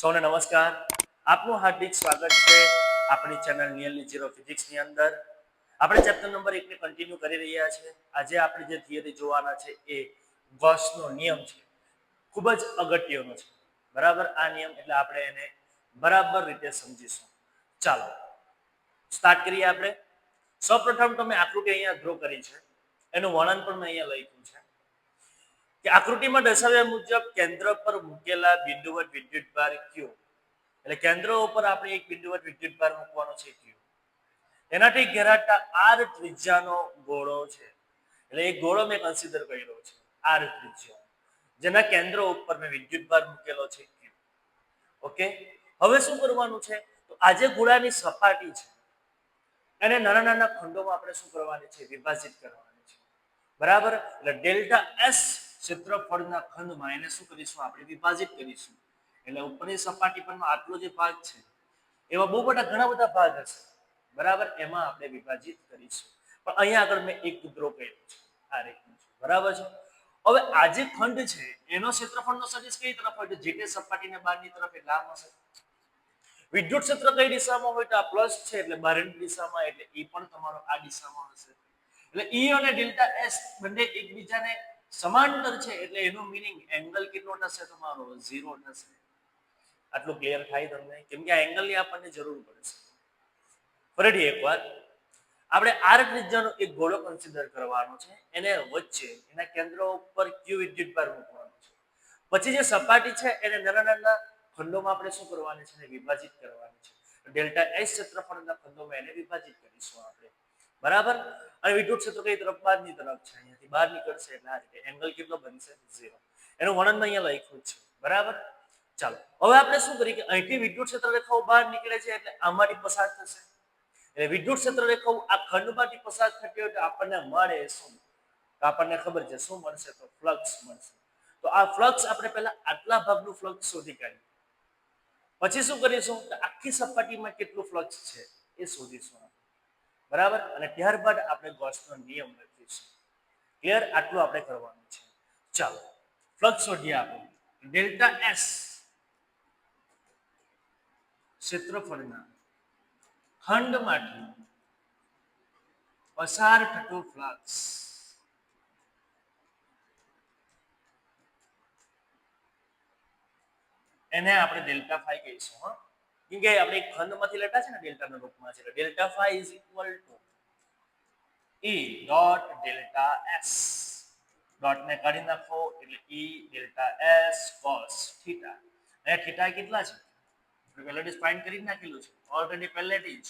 સૌને નમસ્કાર. આપનું હાર્દિક સ્વાગત છે આપણી ચેનલ નિયરલી ઝીરો ફિઝિક્સની અંદર. આપણે ચેપ્ટર નંબર 1 ને કન્ટિન્યુ કરી રહ્યા છીએ. આજે આપણે જે થિયરી જોવાના છે એ ગોસનો નિયમ છે. ખૂબ જ અગત્યનો છે. બરાબર, આ નિયમ એટલે આપણે એને બરાબર રીતે સમજીશું. ચાલો સ્ટાર્ટ કરીએ આપણે. સૌપ્રથમ તમે આકૃતિ અહીંયા ડ્રો કરી છે, એનું વર્ણન પણ મેં અહીંયા લખ્યું છે કે આકૃતિમાં દર્શાવ્યા મુજબ કેન્દ્ર પર મૂકેલા બિંદુવત વિદ્યુતભાર Q, એટલે કેન્દ્ર ઉપર આપણે એક બિંદુવત વિદ્યુતભાર મૂકવાનો છે Q, એનાથી ઘેરાતા R ત્રિજ્યાનો ગોળો છે. એટલે એક ગોળો મેં કન્સિડર કર્યો છે R ત્રિજ્યા, જેના કેન્દ્ર ઉપર મેં વિદ્યુતભાર મૂકેલો છે Q. ઓકે, હવે શું કરવાનું છે? તો આ જે ગોળાની સપાટી છે એને નાના નાના ખંડોમાં આપણે શું કરવાની છે? વિભાજિત કરવાની છે. બરાબર, એટલે ડેલ્ટા S ક્ષેત્રફળના ખંડમાં એને શું કરીશું? આપણે વિભાજિત કરીશું. એટલે ઉપરની સપાટી પરનો આટલો જે ભાગ છે એવા બહુ ઘણા બધા ભાગ હશે. બરાબર, એમાં આપણે વિભાજિત કરીશું. પણ અહીંયા આગળ મેં એક ડ્રો કર્યો છે, આ રીતનું છે. બરાબર છે. હવે આ જે ખંડ છે એનો ક્ષેત્રફળનો સદિશ કઈ તરફ હોય? તો જે તે સપાટીને બહારની તરફ એટલે આમ હશે. વિદ્યુત ક્ષેત્ર કઈ દિશામાં હોય? તો આ પ્લસ છે એટલે બહારની દિશામાં, એટલે એ પણ તમારો આ દિશામાં હશે. એટલે E અને ડેલ્ટા S બંને એકબીજાને સમાંતર છે, એટલે એનું મીનિંગ એંગલ કેટલો થશે? તમારો 0 થશે. આટલું ક્લિયર થાય તમને? કેમ કે આ એંગલની આપણને જરૂર પડશે. ફરીથી એકવાર આપણે R ત્રિજ્યાનો એક ગોળો કન્સિડર કરવાનો છે, એને વચ્ચે એના કેન્દ્ર ઉપર Q વિદ્યુતભાર મૂકવાનો છે. પછી જે સપાટી છે એને નાના નાના ખંડોમાં આપણે શું કરવાની છે? એને વિભાજિત કરવાની છે. ડેલ્ટા S ક્ષેત્રફળના ખંડોમાં એને વિભાજિત કરીશું આપણે. બરાબર, અને વિદ્યુત ક્ષેત્ર કઈ તરફ? બહારની તરફ છે. અહીંયાથી બહાર નીકળશે એટલે આ રીતે એંગલ કેટલો બનશે? 0. એનું વર્ણન અહીંયા લખ્યું છે. બરાબર, ચાલો હવે આપણે શું કરીએ કે અહીંથી વિદ્યુત ક્ષેત્ર રેખાઓ બહાર નીકળે છે એટલે આમાંથી પસાર થશે. એટલે વિદ્યુત ક્ષેત્ર રેખાઓ આ ખંડમાંથી પસાર થતી હોય તો આપણને મળે શું? તો આપણને ખબર છે શું મળશે? તો ફ્લક્સ મળશે. તો આ ફ્લક્સ આપણે પહેલા આટલા ભાગનું ફ્લક્સ શોધી કાઢીએ. પછી શું કરીશું? તો આખી સપાટીમાં કેટલું ફ્લક્સ છે એ શોધીશું. બરાબર, અને ત્યારબાદ આપણે ગોસનો નિયમ લખીશું. ક્લિયર? આટલું આપણે કરવાનું છે. ચાલો ફ્લક્સ શોધીએ આપણે. ડેલ્ટા S ક્ષેત્રફળના ખંડમાંથી પસાર થતું ફ્લક્સ એને આપણે ડેલ્ટા ફાઈ કહીશું. હા, કેમ કે આપણે એક ખંડમાંથી લેતા છે ને ડેલ્ટાના રૂપમાં છે. એટલે delta phi is equal to E dot delta S. ડોટને કાઢી નાખો એટલે E delta S cos theta. અને થીટા કેટલા છે? આપણે પહેલેથી જ ફાઇન્ડ કરી નાખેલું છે ઓલરેડી પહેલેથી જ.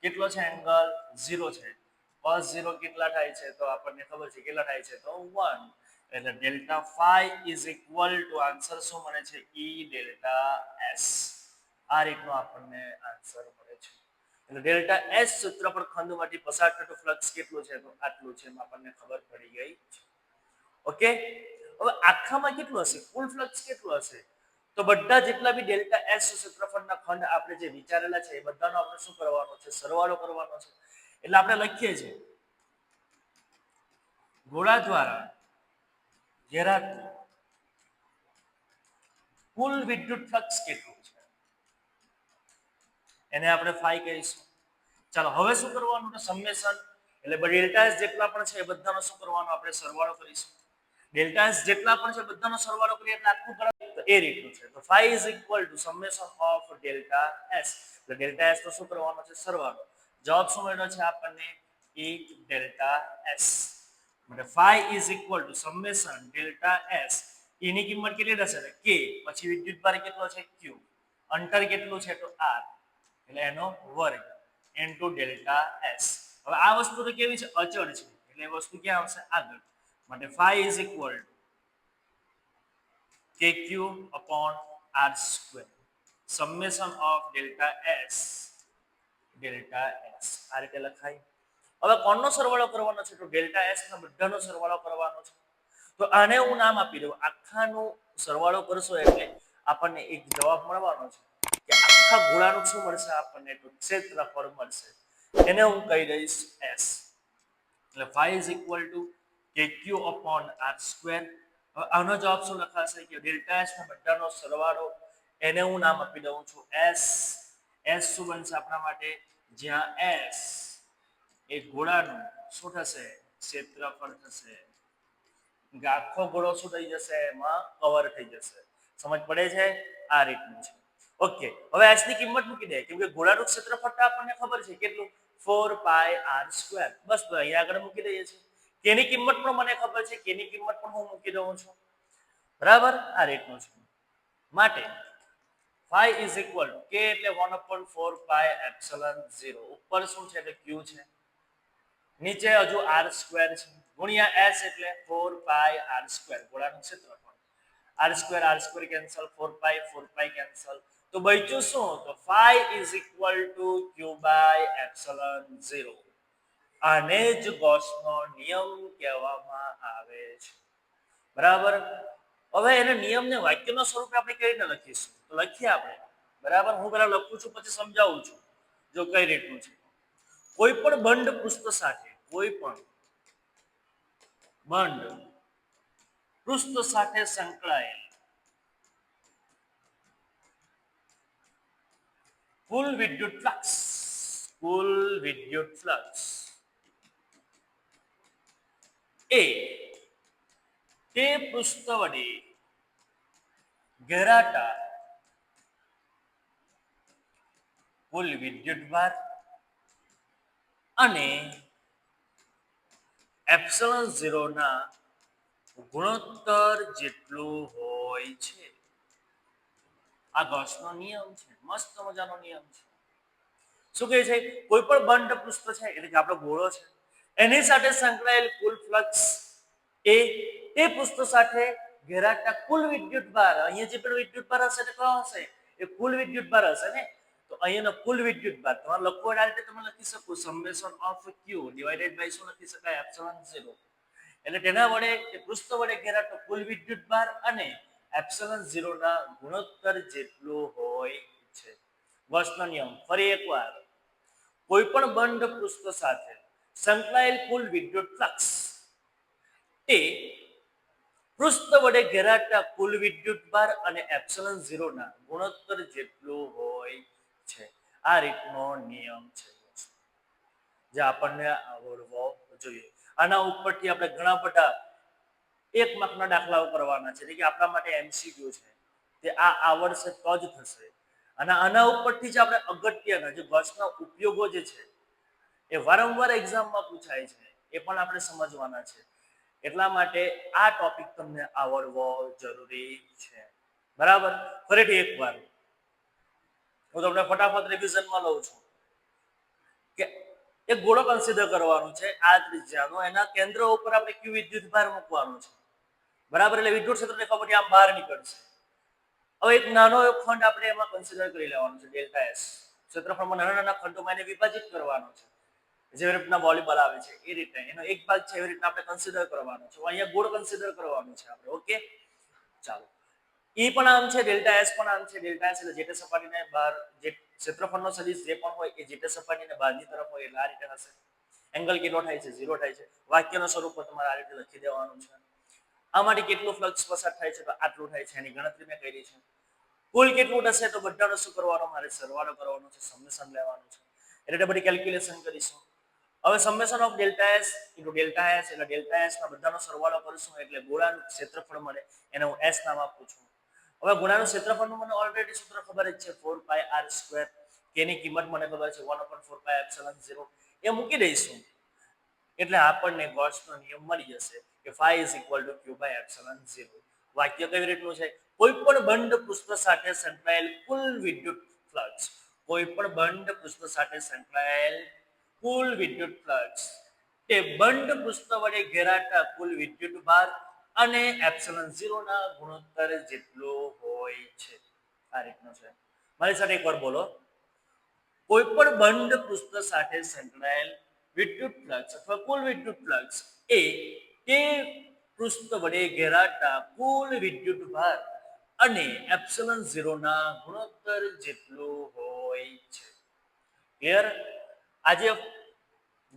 કેટલો છે? એંગલ 0 છે. cos 0 કેટલા થાય છે? તો આપણને ખબર છે કેટલા થાય છે? તો 1. એટલે delta phi is equal to answer શું મળે છે? E delta S. આ રીતનો આપણને આન્સર મળે છે. એટલે ડેલ્ટા S ક્ષેત્રફળ ખંડમાંથી પસાર થતો ફ્લક્સ કેટલું છે? તો આટલું છે. એમ આપણને ખબર પડી ગઈ છે. ઓકે, હવે આખામાં કેટલું હશે? કુલ ફ્લક્સ કેટલું હશે? તો બધા જેટલા બી ડેલ્ટા S ક્ષેત્રફળના ખંડ આપણે જે વિચારેલા છે એ બધાનો આપણે શું કરવાનો છે? સરવાળો કરવાનો છે. એટલે આપણે લખીએ છીએ ગોળા દ્વારા ઘેરાતું કુલ વિદ્યુત ફ્લક્સ કેટલું છે એને આપણે ફાઈ કહીશું. ચાલો હવે શું કરવાનું? તો સમેશન, એટલે ડેલ્ટા S જેટલા પણ છે એ બધાનો શું કરવાનો? આપણે સરવાળો કરીશું. ડેલ્ટા S જેટલા પણ છે બધાનો સરવાળો કરીએ એટલે આખું તો એ રીતનું છે. તો phi is equal to summation of delta S. એટલે ડેલ્ટા S તો શું કરવાનો છે? સરવાળો. જવાબ શું મળ્યો છે આપણને? 8 ડેલ્ટા S. એટલે phi is equal to summation delta S. એની કિંમત કેટલી થશે? k. પછી વિદ્યુતભાર કેટલો છે? Q. અંતર કેટલું છે? તો R. એટલે એનો વર્ગ ઇન્ટુ ડેલ્ટા S. હવે આ વસ્તુ તો કેવી છે? અચળ છે. એટલે એ વસ્તુ ક્યાં આવશે? આગળ. માટે phi is equal to kq upon r square. Summation of delta S delta S. આ રીતે લખાય. હવે કોણનો સરવાળો કરવાનો છે? તો ડેલ્ટા S ના બધાનો સરવાળો કરવાનો છે. તો આને હું નામ આપી દઉં. આખાનો સરવાળો કરશો એટલે આપણને એક જવાબ મળવાનો છે કે આખા ગોળાનું શું મળશે આપણને? તો ક્ષેત્રફળ મળશે. એને હું કહી દઈશ S. એટલે phi is equal to kq upon r square. હવે આનો જવાબ શું લખાશે? કે ડેલ્ટા S ના બધાનો સરવાળો એને હું નામ આપી દઉં છું એસ. એસ શું બનશે આપણા માટે? જ્યાં એસ એ ગોળાનું શું થશે? ક્ષેત્રફળ થશે. આખો ગોળો શું થઈ જશે? એમાં કવર થઈ જશે. સમજ પડે છે? આ રીતનું છે. ઓકે, હવે એસ ની કિંમત મૂકી દે, કેમ કે ગોળાનું ક્ષેત્રફળ આપણને ખબર છે કેટલું? 4πr². બસ તો અહીંયા આગળ મૂકી દઈએ છીએ. કેની કિંમત પણ મને ખબર છે, કેની કિંમત પણ હું મૂકી દઉં છું. બરાબર? આ રીતનું છે. માટે phi is equal to k એટલે 1/4πε0. ઉપર શું છે? એટલે q છે. નીચે હજુ r² છે ગુણ્યા s એટલે 4πr². ગોળાનું ક્ષેત્રફળ. r² cancel, 4π cancel. તો બચ્યું શું? તો phi is equal to q/ε0. આને જ ગૌસનો નિયમ કહેવામાં આવે છે. બરાબર? હવે એને નિયમને વાક્યના સ્વરૂપે આપણે કેવી રીતે લખીશું? તો લખીએ આપણે. બરાબર? હું પહેલા લખું છું પછી સમજાવું છું. જો કઈ રીતનું છે. કોઈ પણ બંધ પૃષ્ઠ સાથે સંકળાયેલ કુલ વિદ્યુત ફ્લક્સ એ તે પૃષ્ઠ વડે ઘેરાતા કુલ વિદ્યુતભાર અને ε0 ના ગુણોત્તર જેટલું હોય છે. આ ગૌસનો નિયમ છે. મસ્ત મજાનો નિયમ છે. શું કહે છે? કોઈ પણ બંધ પૃષ્ઠ છે એટલે કે આપણો ગોળો છે, એની સાથે સંકળાયેલ કુલ ફ્લક્સ એ તે પૃષ્ઠ સાથે ઘેરાતા કુલ વિદ્યુતભાર, અહીંયા જે પણ વિદ્યુતભાર હશે તે કયો હશે? એ કુલ વિદ્યુતભાર હશે ને. તો અહીંયાનો કુલ વિદ્યુતભાર તમારે લખવું હોય આ રીતે તમે લખી શકો, summation of q divided by શું લખી શકાય? ε0. એટલે તેના વડે એ પૃષ્ઠ વડે ઘેરાતો કુલ વિદ્યુતભાર અને ε0 ના ગુણોત્તર જેટલું હોય છે. ગૌસનો નિયમ ફરી એકવાર. કોઈ પણ બંધ પૃષ્ઠ સાથે સંકળાયેલ કુલ વિદ્યુત ફ્લક્સ એ પૃષ્ઠ વડે ઘેરાતા કુલ વિદ્યુતભાર અને ε0 ના ગુણોત્તર જેટલું હોય છે. આ રીતનો નિયમ છે જે આપણને આવડવો જોઈએ. આના ઉપરથી આપણે ઘણા બધા 1 માર્કના દાખલાઓ કરવાના છે, કે આપણા માટે એમસીક્યુ છે. તે આ આવડશે તો જ થશે. અને આના ઉપરથી જ આપણે અગત્યના જે ગૌસના ઉપયોગો જે છે એ વારંવાર એક્ઝામમાં પૂછાય છે, એ પણ આપણે સમજવાના છે. એટલા માટે આ ટોપિક તમને આવડવો જરૂરી છે. બરાબર? ફરીથી એકવાર હું તમને ફટાફટ રિવિઝનમાં લઉં છું કે એક ગોળો કન્સિડર કરવાનો છે આ ત્રિજ્યાનો, એના કેન્દ્ર ઉપર આપણે q વિદ્યુતભાર મૂકવાનો છે. બરાબર? એટલે વિદ્યુત ક્ષેત્રની ખબર આમ બહાર નીકળશે. હવે એક નાનો એવો ખંડ આપણે એમાં કન્સિડર કરી લેવાનો છે ડેલ્ટા એસ. ક્ષેત્રફળમાં નાના નાના ખંડોમાં એને વિભાજિત કરવાનો છે. જેવી રીતના વોલીબોલ આવે છે એ રીતે એનો એક ભાગ છે, એવી રીતના આપણે કન્સિડર કરવાનો છે. અહીંયા ગોળ કન્સિડર કરવાનું છે આપણે. ઓકે, ચાલો. E પણ આમ છે, ડેલ્ટા એસ પણ આમ છે. ડેલ્ટા એસ એટલે જે તે સપાટીને બહાર જે ક્ષેત્રફળનો સદિશ જે પણ હોય એ જે તે સપાટીને બહારની તરફ હોય એટલે આ રીતે હશે. એંગલ કેટલો થાય છે? 0 થાય છે. વાક્યના સ્વરૂપમાં તમારે આ રીતે લખી દેવાનું છે. આમાંથી કેટલું ફ્લક્સ પસાર થાય છે? તો આટલું થાય છે. એની ગણતરી મેં કરી છે. કુલ કેટલું થશે? તો બધાનો શું કરવાનો? મારે સરવાળો કરવાનો છે, સમેશન લેવાનું છે. એટલે બધી કેલ્ક્યુલેશન કરીશું. હવે summation of delta S into delta S એટલે ડેલ્ટા એસ ના બધાનો સરવાળો કરીશું એટલે ગોળાનું ક્ષેત્રફળ મળે, એને હું એસ નામ આપું છું. હવે ગોળાનું ક્ષેત્રફળનું મને ઓલરેડી સૂત્ર ખબર જ છે, 4πr². કેની કિંમત મને ખબર છે 1/4πε0. એ મૂકી દઈશું એટલે આપણને ગૌસનો નિયમ મળી જશે કે phi is equal to q/ε0. વાક્ય કેવી રીતનું છે? કોઈ પણ બંધ પૃષ્ઠ સાથે સંકળાયેલ કુલ વિદ્યુત ફ્લક્સ, કોઈ પણ બંધ પૃષ્ઠ સાથે સંકળાયેલ કુલ વિદ્યુત ફ્લક્સ તે બંધ પૃષ્ઠ વડે ઘેરાતા કુલ વિદ્યુતભાર અને ε0 ના ગુણોત્તર જેટલો હોય છે. આ રીતનું છે. મારી સાથે એકવાર બોલો. કોઈ પણ બંધ પૃષ્ઠ સાથે સંકળાયેલ વિદ્યુત ફ્લક્સ અથવા કુલ વિદ્યુત ફ્લક્સ એ તે પૃષ્ઠ વડે ઘેરાતા કુલ વિદ્યુતભાર અને ε0 ના ગુણોત્તર જેટલું હોય છે. ક્લિયર? આજે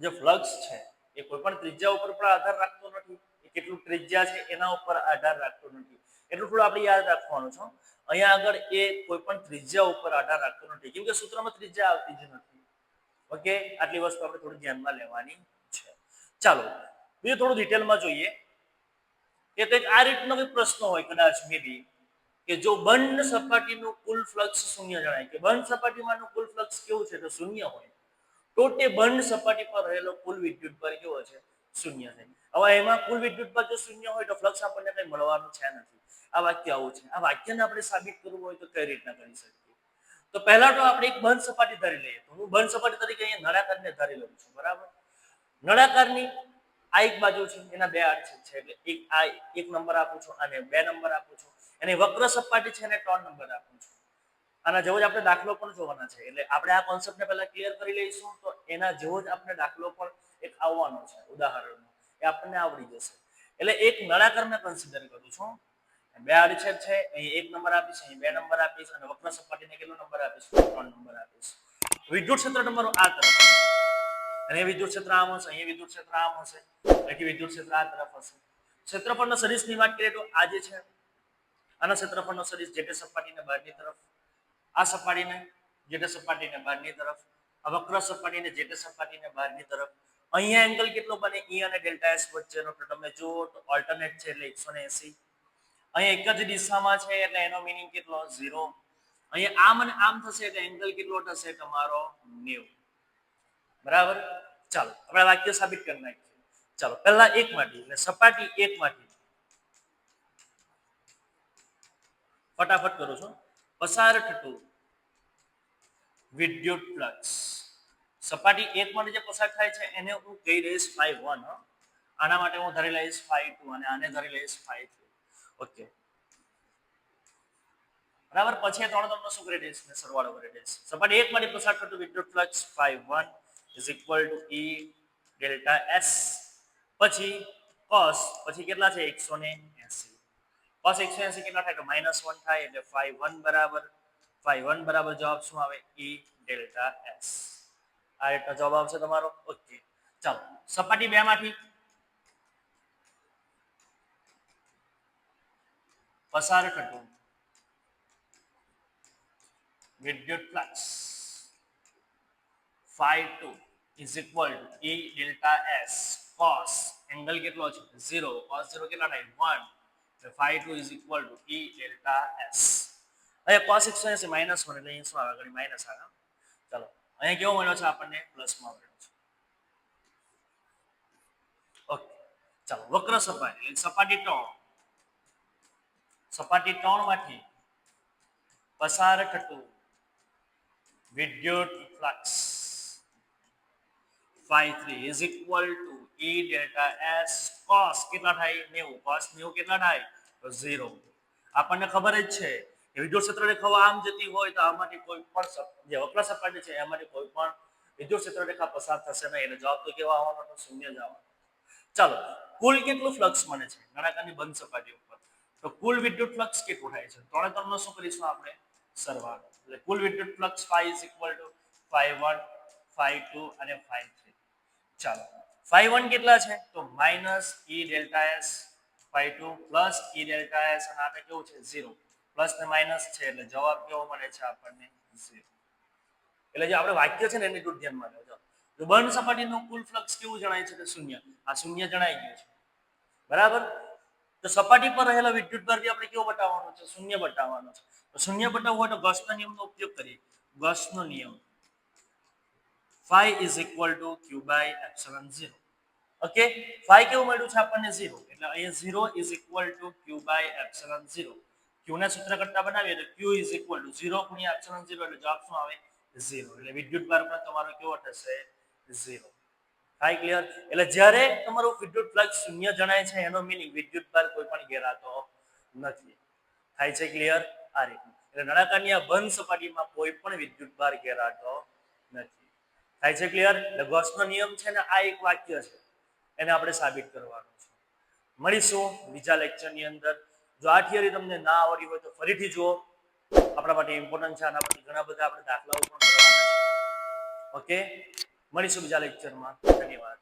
જે ફ્લક્સ છે એ કોઈ પણ ત્રિજ્યા ઉપર પણ આધાર રાખતો નથી. એ કેટલું ત્રિજ્યા છે એના ઉપર આધાર રાખતો નથી. એટલું થોડું આપણે યાદ રાખવાનું છે. અહીંયા આગળ એ કોઈ પણ ત્રિજ્યા ઉપર આધાર રાખતો નથી, કેમ કે સૂત્રમાં ત્રિજ્યા આવતી જ નથી. ઓકે, આટલી વસ્તુ આપણે થોડી ધ્યાનમાં લેવાની છે. ચાલો બીજું થોડું ડિટેલમાં જોઈએ કે કંઈક આ રીતનો કોઈ પ્રશ્ન હોય કદાચ મે બી કે જો બંધ સપાટીનું કુલ ફ્લક્સ શૂન્ય જણાય, કે બંધ સપાટીમાંનું કુલ ફ્લક્સ કેવું છે તો શૂન્ય હોય, તો તે બંધ સપાટી પર રહેલો કુલ વિદ્યુતભાર કેવો છે? શૂન્ય છે. હવે એમાં કુલ વિદ્યુતભાર જો શૂન્ય હોય તો ફ્લક્સ આપણને કંઈ મળવાનું છે નથી. આ વાક્ય આવું છે. આ વાક્યને આપણે સાબિત કરવું હોય તો કઈ રીતના કરી શકીએ? તો પહેલા તો આપણે એક બંધ સપાટી ધારી લઈએ. તો હું બંધ સપાટી તરીકે અહીંયા નળાકારને ધારી લઉં છું, બરાબર? નળાકારની આ એક બાજુ છે, એના બે આડછેદ છે, એટલે એક આ એક નંબર આપું છું અને 2 નંબર આપું છું. એની વક્ર સપાટી છે એને 3 નંબર આપું છું. આના જેવો જ આપણે દાખલો પણ જોવાના છે, એટલે આપણે આ કોન્સેપ્ટને પહેલા ક્લિયર કરી લઈશું તો એના જેવો જ આપણે દાખલો પણ એક આવવાનો છે ઉદાહરણનો, એ આપણને આવડી જશે. એટલે એક નળાકારને કન્સિડર કરું છું, બે આડછેદ છે, અહીં 1 નંબર આપીશ, અહીં 2 નંબર આપીશ અને વક્ર સપાટીને કેટલો નંબર આપીશ? 3 નંબર આપીશ. વિદ્યુત ક્ષેત્ર તમારું આ તરફ હશે અને વિદ્યુત ક્ષેત્ર આમ હશે, અહીં વિદ્યુત ક્ષેત્ર આમ હશે, અહીંથી વિદ્યુત ક્ષેત્ર આ તરફ હશે. ક્ષેત્રફળના સદિશની વાત કરીએ તો આ જે છે આના ક્ષેત્રફળનો સદિશ જે તે સપાટીને બહારની તરફ, આ સપાટીને જે તે સપાટીને બહારની તરફ, આ વક્ર સપાટીને જે તે સપાટીને બહારની તરફ. અહીંયા એંગલ કેટલો બને E અને ડેલ્ટા S વચ્ચેનો? તો તમે જુઓ તો ઓલ્ટરનેટ છે એટલે 180. અહીંયા એક જ દિશામાં છે એટલે એનો મીનિંગ કેટલો? 0. અહીંયા આમ અને આમ થશે એટલે એંગલ કેટલો થશે તમારો? 90. બરાબર? ચાલો આપણે વાક્ય સાબિત કરી નાખીએ. ચાલો પહેલા એક માંથી એટલે સપાટી એક માંથી ફટાફટ કરું છું. પસાર થતું વિદ્યુત ફ્લક્સ સપાટી એક માંથી જે પસાર થાય છે એને હું કહી દઈશ ∅1. આના માટે હું ધરી લઈશ ∅2 અને આને ધરી લઈશ ∅3. ઓકે, બરાબર? પછી ત્રણ ત્રણનો શું કરી દઈશ? સરવાળો કરી દઈશ. સપાટી એક માંથી પસાર થતું વિદ્યુત ફ્લક્સ ∅1 = E ડેલ્ટા S. પછી cos પછી કેટલા છે? 180. cos 180 કેટલા થાય? તો -1 થાય, એટલે ∅1 બરાબર જવાબ શું આવે? E delta S. આ રીતનો જવાબ આવશે તમારો. ઓકે, ચાલો સપાટી 2 માંથી પસાર થતું વિદ્યુત flux ∅2 = E delta S cos angle કેટલો છે? 0. cos 0 કેટલા થાય? 1. ∅2 = E ડેલ્ટા S. અહીંયા cos 180 -1 એટલે અહીંયા શું આવે? આગળ માઈનસ આવે. ચાલો અહીંયા કેવો મળ્યો છે આપણને? પ્લસમાં મળ્યો છે. ઓકે, ચાલો વક્ર સપાટી એટલે સપાટી 3. સપાટી 3 માંથી પસાર થતું વિદ્યુત flux ∅3 = E delta S cos કેટલા થાય? 90. cos 90 કેટલા થાય? તો 0. આપણને ખબર જ છે કે વિદ્યુત ક્ષેત્ર રેખા આમ જતી હોય તો આમાંથી કોઈ પણ જે વક્ર સપાટી છે એમાંથી કોઈ પણ વિદ્યુત ક્ષેત્ર રેખા પસાર થશે નહીં, એટલે જવાબ તો કેવા આવવાનો? તો શૂન્ય જ આવવાનો. ચાલો કુલ કેટલું ફ્લક્સ બને છે નળાકારની બંધ સપાટી ઉપર? તો કુલ વિદ્યુત ફ્લક્સ કેટલું થાય છે? ત્રણે ત્રણનો શું કરીશું આપણે? સરવાળો. એટલે કુલ વિદ્યુત ફ્લક્સ ∅1 ∅2 અને ∅3. ચાલો ∅1 કેટલા છે? તો -E delta S. ∅2 + E delta S અને આ કેવું છે? 0. પ્લસ ને માઈનસ છે એટલે જવાબ કેવો મળે છે આપણને? 0. એટલે જે આપણે વાક્ય છે ને એની થોડું ધ્યાનમાં લેજો. જો બંધ સપાટીનું કુલ ફ્લક્સ કેવું જણાય છે? તો શૂન્ય. આ શૂન્ય જણાઈ ગયું છે, બરાબર? તો સપાટી પર રહેલા વિદ્યુતભાર આપણે કેવો બતાવવાનો છે? શૂન્ય બતાવવાનો છે. તો શૂન્ય બતાવવું હોય તો ગૌસના નિયમનો ઉપયોગ કરીએ. ગૌસનો નિયમ phi = Q/ε0. ઓકે, phi કેવું મળ્યું છે આપણને? 0. એટલે અહીંયા 0 = Q/ε0. Q ના સૂત્ર કરતા બનાવીએ તો Q = 0 × ε0 એટલે જવાબ શું આવે? 0. એટલે વિદ્યુતભાર પણ તમારો કેવો થશે? 0. થાય ક્લિયર? એટલે જ્યારે તમારું વિદ્યુત ફ્લક્સ શૂન્ય જણાય છે એનો મીનિંગ વિદ્યુતભાર કોઈ પણ ઘેરાતો નથી. થાય છે ક્લિયર? આ રીતનું. એટલે નળાકારની આ બંધ સપાટીમાં કોઈ પણ વિદ્યુતભાર ઘેરાતો નથી. થાય છે ક્લિયર? એટલે ગૌસનો નિયમ છે ને આ એક વાક્ય છે, એને આપણે સાબિત કરવાનું છે. મળીશું બીજા લેક્ચરની અંદર. જો આ થિયરી તમને ના આવડી હોય તો ફરીથી જુઓ, આપણા માટે ઇમ્પોર્ટન્ટ છે. આના પરથી ઘણા બધા આપણે દાખલાઓ પણ કરવાના છે. ઓકે, મળીશું બીજા લેક્ચરમાં. ધન્યવાદ.